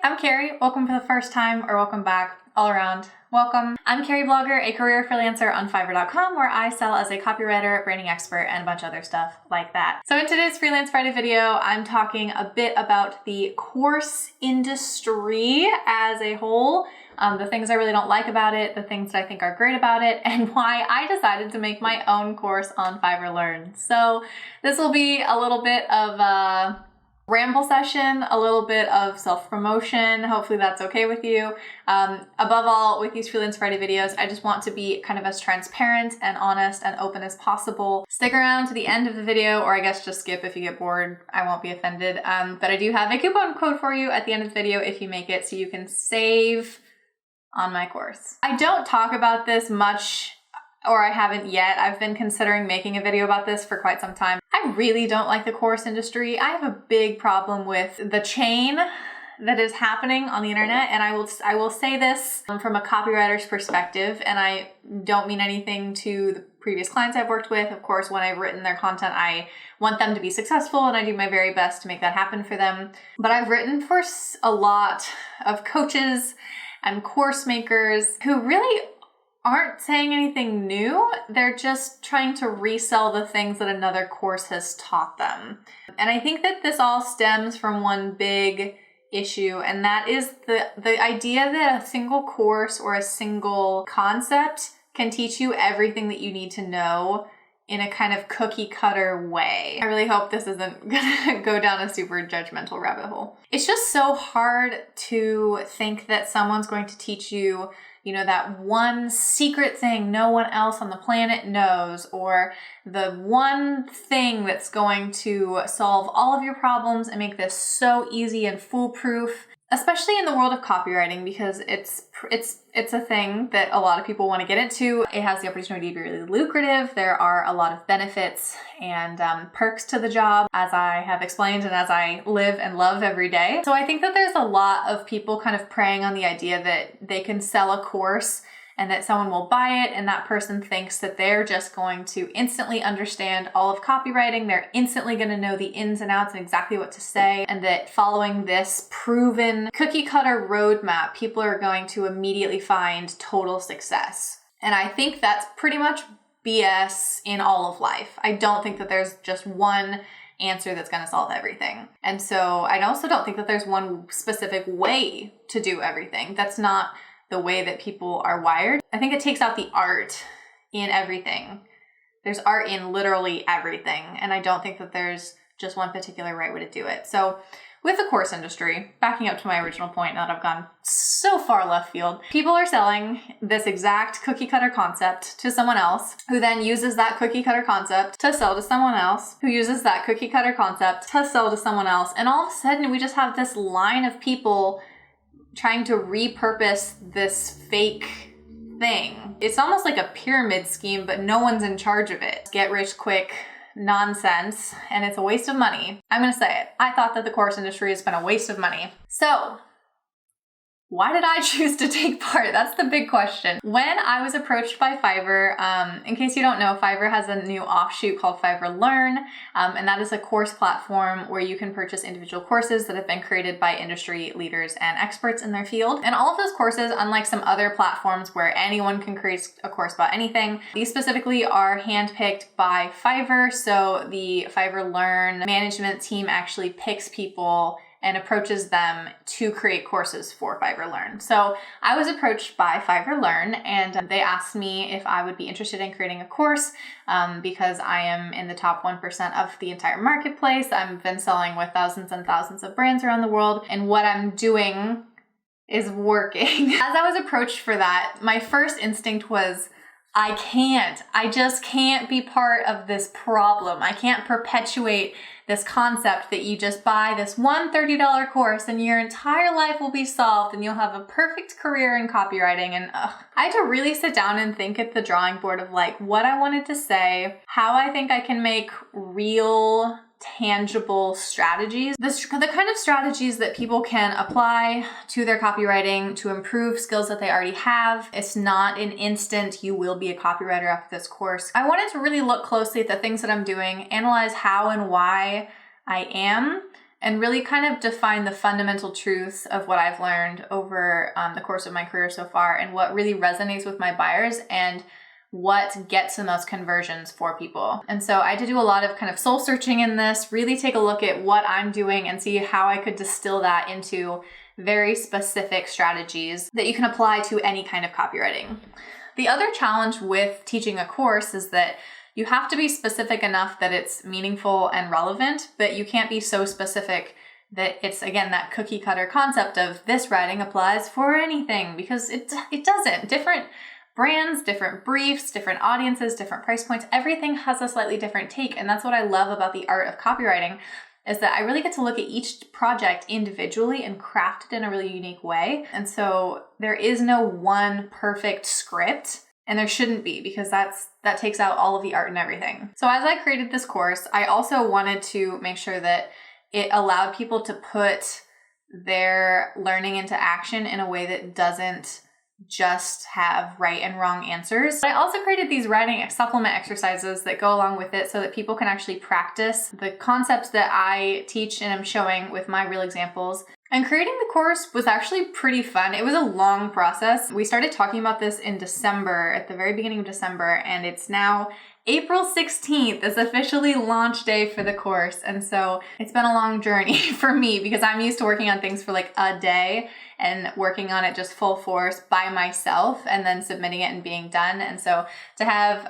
I'm Carrie. Welcome for the first time, or welcome back, all around. Welcome. I'm Carrieblogger, a career freelancer on Fiverr.com, where I sell as a copywriter, branding expert, and a bunch of other stuff like that. So in today's Freelance Friday video, I'm talking a bit about the course industry as a whole, the things I really don't like about it, the things that I think are great about it, and why I decided to make my own course on Fiverr Learn. So this will be a little bit of a ramble session, a little bit of self-promotion. Hopefully that's okay with you. Above all, with these Freelance Friday videos, I just want to be kind of as transparent and honest and open as possible. Stick around to the end of the video, or I guess just skip if you get bored. I won't be offended. But I do have a coupon code for you at the end of the video if you make it, so you can save on my course. I don't talk about this much, or I haven't yet. I've been considering making a video about this for quite some time. I really don't like the course industry. I have a big problem with the chain that is happening on the internet, and I will say this from a copywriter's perspective, and I don't mean anything to the previous clients I've worked with. Of course, when I've written their content, I want them to be successful, and I do my very best to make that happen for them. But I've written for a lot of coaches and course makers who really aren't saying anything new. They're just trying to resell the things that another course has taught them. And I think that this all stems from one big issue, and that is the idea that a single course or a single concept can teach you everything that you need to know in a kind of cookie cutter way. I really hope this isn't gonna go down a super judgmental rabbit hole. It's just so hard to think that someone's going to teach you, that one secret thing no one else on the planet knows, or the one thing that's going to solve all of your problems and make this so easy and foolproof, especially in the world of copywriting, because it's a thing that a lot of people want to get into. It has the opportunity to be really lucrative. There are a lot of benefits and perks to the job, as I have explained and as I live and love every day. So I think that there's a lot of people kind of preying on the idea that they can sell a course and that someone will buy it, and that person thinks that they're just going to instantly understand all of copywriting. They're instantly going to know the ins and outs and exactly what to say, and that following this proven cookie cutter roadmap, people are going to immediately find total success. And I think that's pretty much BS in all of life. I don't think that there's just one answer that's going to solve everything. And so I also don't think that there's one specific way to do everything. That's not the way that people are wired. I think it takes out the art in everything. There's art in literally everything, and I don't think that there's just one particular right way to do it. So with the course industry, backing up to my original point, now that I've gone so far left field, people are selling this exact cookie cutter concept to someone else, who then uses that cookie cutter concept to sell to someone else, who uses that cookie cutter concept to sell to someone else. And all of a sudden we just have this line of people trying to repurpose this fake thing. It's almost like a pyramid scheme, but no one's in charge of it. Get rich quick nonsense, and it's a waste of money. I'm gonna say it. I thought that the course industry has been a waste of money. So why did I choose to take part? That's the big question. When I was approached by Fiverr, in case you don't know, Fiverr has a new offshoot called Fiverr Learn, and that is a course platform where you can purchase individual courses that have been created by industry leaders and experts in their field. And all of those courses, unlike some other platforms where anyone can create a course about anything, these specifically are handpicked by Fiverr. So the Fiverr Learn management team actually picks people and approaches them to create courses for Fiverr Learn. So I was approached by Fiverr Learn, and they asked me if I would be interested in creating a course because I am in the top 1% of the entire marketplace. I've been selling with thousands and thousands of brands around the world, and what I'm doing is working. As I was approached for that, my first instinct was, I just can't be part of this problem. I can't perpetuate this concept that you just buy this one $30 course and your entire life will be solved and you'll have a perfect career in copywriting. And I had to really sit down and think at the drawing board of like what I wanted to say, how I think I can make real tangible strategies, the kind of strategies that people can apply to their copywriting to improve skills that they already have. It's not an instant, you will be a copywriter after this course. I wanted to really look closely at the things that I'm doing, analyze how and why I am and really kind of define the fundamental truths of what I've learned over the course of my career so far, and what really resonates with my buyers and what gets the most conversions for people. And so I did do a lot of kind of soul searching in this, really take a look at what I'm doing and see how I could distill that into very specific strategies that you can apply to any kind of copywriting. The other challenge with teaching a course is that you have to be specific enough that it's meaningful and relevant, but you can't be so specific that it's, again, that cookie cutter concept of this writing applies for anything, because it doesn't. Different brands, different briefs, different audiences, different price points, everything has a slightly different take. And that's what I love about the art of copywriting, is that I really get to look at each project individually and craft it in a really unique way. And so there is no one perfect script, and there shouldn't be, because that takes out all of the art and everything. So as I created this course, I also wanted to make sure that it allowed people to put their learning into action in a way that doesn't just have right and wrong answers. But I also created these writing supplement exercises that go along with it so that people can actually practice the concepts that I teach and am showing with my real examples. And creating the course was actually pretty fun. It was a long process. We started talking about this in December, at the very beginning of December, and it's now April 16th is officially launch day for the course. And so it's been a long journey for me, because I'm used to working on things for like a day and working on it just full force by myself and then submitting it and being done. And so to have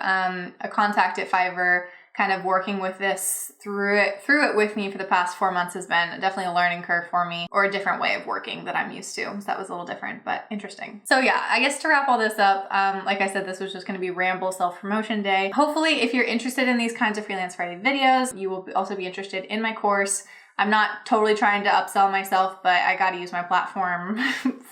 a contact at Fiverr kind of working with this through it with me for the past 4 months has been definitely a learning curve for me, or a different way of working that I'm used to. So that was a little different, but interesting. So yeah, I guess to wrap all this up, like I said, this was just going to be ramble self-promotion day. Hopefully, if you're interested in these kinds of Freelance Friday videos, you will also be interested in my course. I'm not totally trying to upsell myself, but I got to use my platform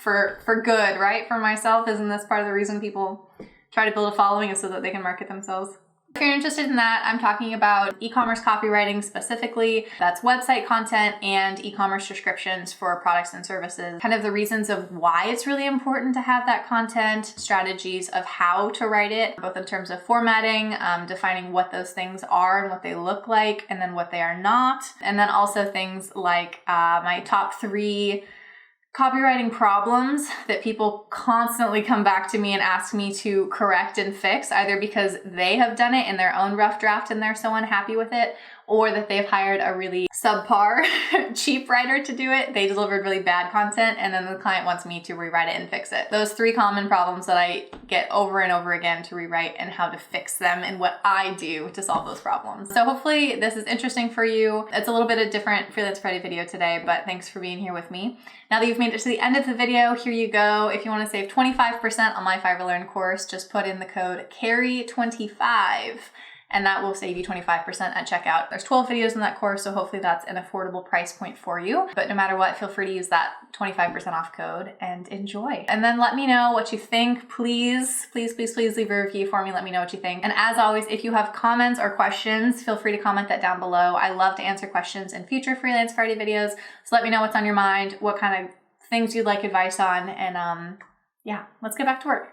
for good, right? For myself. Isn't this part of the reason people try to build a following, is so that they can market themselves? If you're interested in that, I'm talking about e-commerce copywriting specifically. That's website content and e-commerce descriptions for products and services. Kind of the reasons of why it's really important to have that content, strategies of how to write it, both in terms of formatting, defining what those things are and what they look like, and then what they are not. And then also things like my top 3 copywriting problems that people constantly come back to me and ask me to correct and fix, either because they have done it in their own rough draft and they're so unhappy with it, or that they've hired a really subpar cheap writer to do it. They delivered really bad content, and then the client wants me to rewrite it and fix it. Those 3 common problems that I get over and over again to rewrite, and how to fix them and what I do to solve those problems. So hopefully this is interesting for you. It's a little bit of a different Freelance Friday video today, but thanks for being here with me. Now that you've made it to the end of the video, here you go. If you want to save 25% on my Fiverr Learn course, just put in the code Carrie25. And that will save you 25% at checkout. There's 12 videos in that course, so hopefully that's an affordable price point for you. But no matter what, feel free to use that 25% off code and enjoy. And then let me know what you think. Please, please, please, please leave a review for me. Let me know what you think. And as always, if you have comments or questions, feel free to comment that down below. I love to answer questions in future Freelance Friday videos. So let me know what's on your mind, what kind of things you'd like advice on, and yeah, let's get back to work.